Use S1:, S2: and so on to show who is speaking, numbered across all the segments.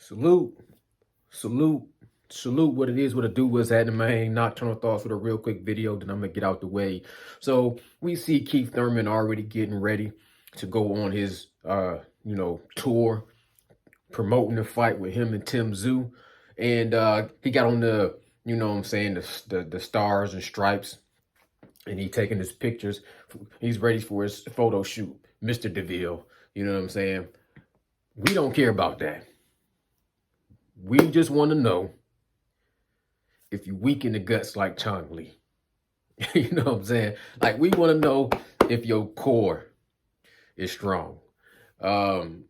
S1: Salute, salute, salute. What it is, what it do, what's happening, man. Nocturnal thoughts with a real quick video, then I'm gonna get out the way. So we see Keith Thurman already getting ready to go on his tour, promoting the fight with him and Tyszu. And he got on the, the stars and stripes, and he taking his pictures. He's ready for his photo shoot, Mr. DeVille. You know what I'm saying? We don't care about that. We just want to know if you weak in the guts like Chong Li. You know what I'm saying? Like, we want to know if your core is strong.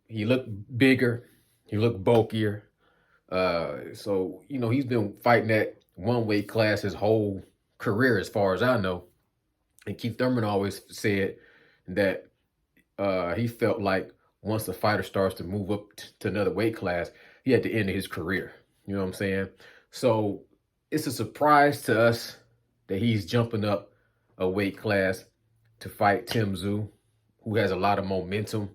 S1: He looked bigger. He looked bulkier. So, he's been fighting that one weight class his whole career, as far as I know. And Keith Thurman always said that he felt like once a fighter starts to move up to another weight class, he had the end of his career. You know what I'm saying? So it's a surprise to us that he's jumping up a weight class to fight Tyszu, who has a lot of momentum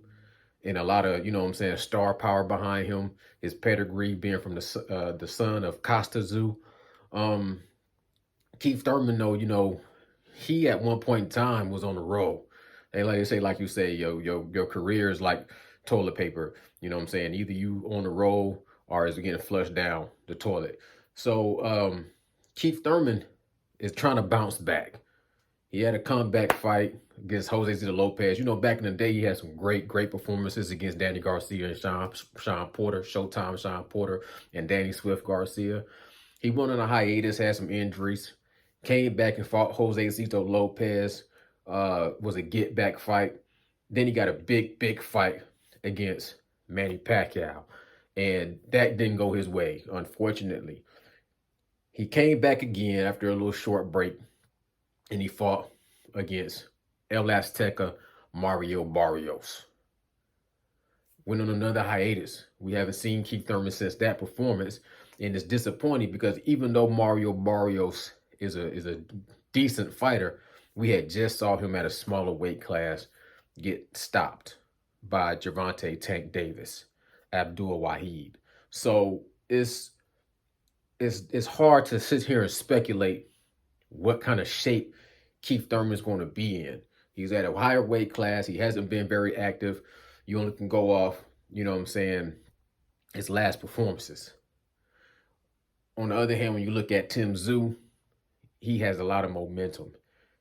S1: and a lot of, star power behind him. His pedigree being from the son of Costa Tszyu. Keith Thurman, though, he at one point in time was on the roll. They like you say, your career is like toilet paper. You know what I'm saying? Either you on the roll or is getting flushed down the toilet. So Keith Thurman is trying to bounce back. He had a comeback fight against Jose Zito Lopez. Back in the day, he had some great performances against Danny Garcia and Sean Porter, Showtime Sean Porter, and Danny Swift Garcia. He went on a hiatus, had some injuries, came back and fought Jose Zito Lopez. Was a get-back fight. Then he got a big fight against Manny Pacquiao. And that didn't go his way, unfortunately. He came back again after a little short break, and he fought against El Azteca Mario Barrios. Went on another hiatus. We haven't seen Keith Thurman since that performance, and it's disappointing because even though Mario Barrios is a decent fighter, we had just saw him at a smaller weight class get stopped by Gervonta Tank Davis, Abdul Wahid. So it's hard to sit here and speculate what kind of shape Keith Thurman is going to be in. He's at a higher weight class. He hasn't been very active. You only can go off, his last performances. On the other hand, when you look at Tyszu, he has a lot of momentum.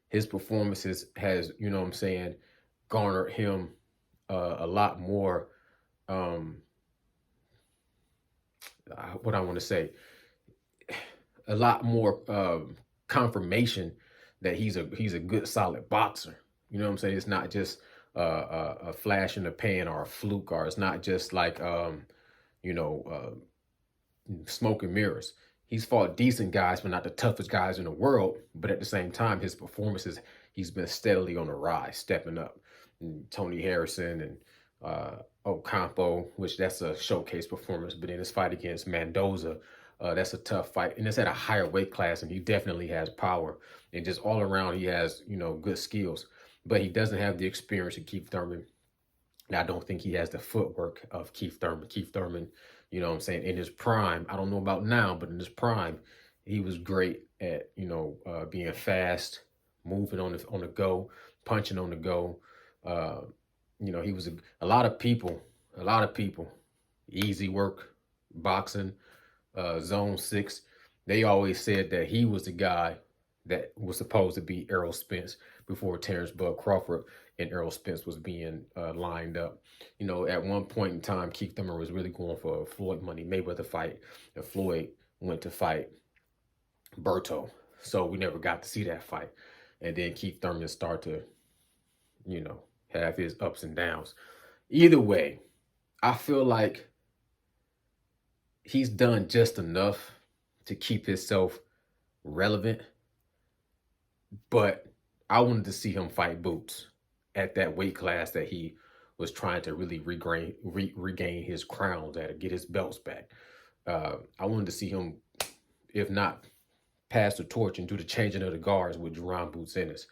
S1: His performances has, garnered him a lot more, what I want to say, a lot more confirmation that he's a good, solid boxer. You know what I'm saying? It's not just a flash in the pan or a fluke, or it's not just like, smoke and mirrors. He's fought decent guys, but not the toughest guys in the world. But at the same time, his performances, he's been steadily on the rise, stepping up. And Tony Harrison and Ocampo, which that's a showcase performance. But in his fight against Mendoza, that's a tough fight. And it's at a higher weight class, and he definitely has power. And just all around, he has, good skills. But he doesn't have the experience of Keith Thurman. And I don't think he has the footwork of Keith Thurman. Keith Thurman, in his prime, I don't know about now, but in his prime, he was great at, being fast, moving on the go, punching on the go. He was a lot of people, easy work, boxing, zone 6. They always said that he was the guy that was supposed to be Errol Spence before Terrence Bud Crawford and Errol Spence was being lined up. At one point in time, Keith Thurman was really going for a Floyd Money Mayweather fight, and Floyd went to fight Berto. So we never got to see that fight. And then Keith Thurman started to, have his ups and downs. Either way, I feel like he's done just enough to keep himself relevant. But I wanted to see him fight Boots at that weight class that he was trying to really regain his crowns at, or get his belts back. I wanted to see him, if not pass the torch and do the changing of the guards with Jerron Boots Ennis.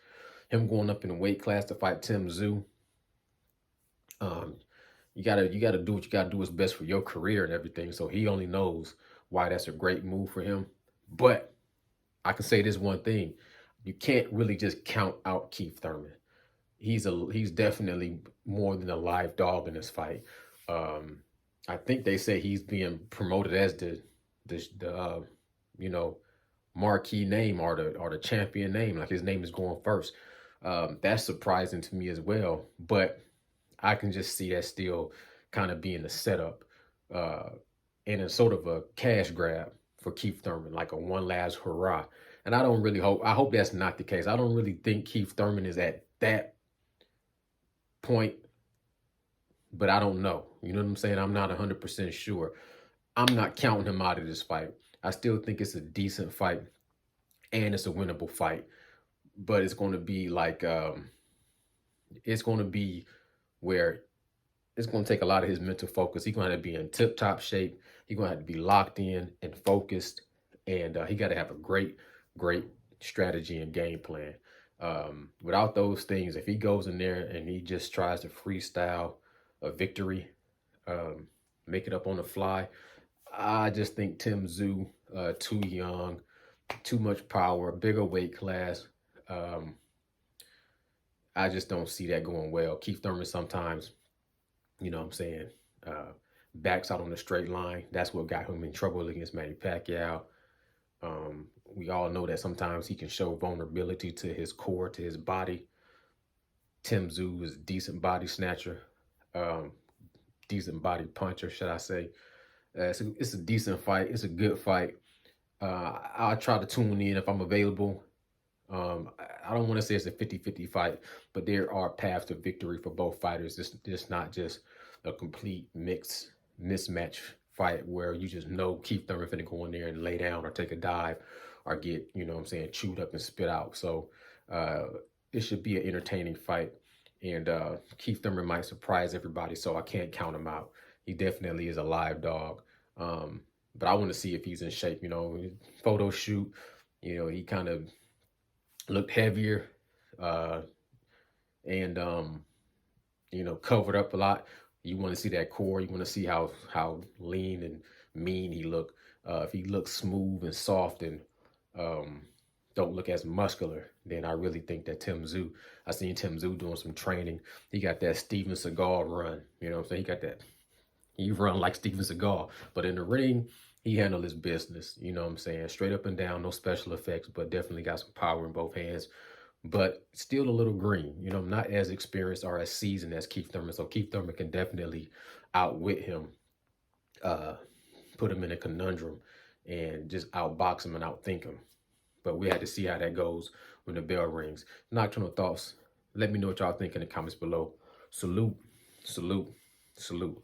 S1: Him going up in the weight class to fight Tyszu. you gotta do what you gotta do what's best for your career and everything. So he only knows why that's a great move for him. But I can say this one thing: you can't really just count out Keith Thurman. He's definitely more than a live dog in this fight. Um, I think they say he's being promoted as the you know, marquee name or the champion name. Like his name is going first. That's surprising to me as well. But I can just see that still kind of being a setup uh, and a sort of a cash grab for Keith Thurman, like a one last hurrah. And I don't really hope. I hope that's not the case. I don't really think Keith Thurman is at that point, but I don't know. You know what I'm saying? I'm not 100% sure. I'm not counting him out of this fight. I still think it's a decent fight and it's a winnable fight, but it's going to be like it's going to be where it's going to take a lot of his mental focus. He's going to have to be in tip top shape. He's going to have to be locked in and focused, and he got to have a great strategy and game plan. Without those things, if he goes in there and he just tries to freestyle a victory, um, make it up on the fly, I just think Tim Tszyu, too young, too much power, bigger weight class. Um, I just don't see that going well. Keith Thurman sometimes, you know what I'm saying, uh, backs out on the straight line. That's what got him in trouble against Manny Pacquiao. We all know that sometimes he can show vulnerability to his core, to his body. Tim Tszyu is a decent body snatcher, um, decent body puncher, should I say. It's a decent fight. It's a good fight. I'll try to tune in if I'm available. I don't want to say it's a 50-50 fight, but there are paths to victory for both fighters. It's not just a complete mismatch fight where you just know Keith Thurman finna go in there and lay down or take a dive or get, you know what I'm saying, chewed up and spit out. So uh, it should be an entertaining fight. And Keith Thurman might surprise everybody, so I can't count him out. He definitely is a live dog. Um, but I want to see if he's in shape. You know, photo shoot, you know, he kind of looked heavier uh, and you know, covered up a lot. You want to see that core. You want to see how lean and mean he looked. If he looks smooth and soft and um, don't look as muscular, then I really think that Tim Tszyu. I seen Tim Tszyu doing some training. He got that Steven Seagal run. You know what I'm saying? He got that. He run like Steven Seagal, but in the ring, he handled his business. You know what I'm saying? Straight up and down, no special effects, but definitely got some power in both hands. But still a little green. You know, not as experienced or as seasoned as Keith Thurman. So Keith Thurman can definitely outwit him, uh, put him in a conundrum, and just outbox him and outthink him. But we had to see how that goes when the bell rings. Nocturnal thoughts. Let me know what y'all think in the comments below. Salute, salute, salute.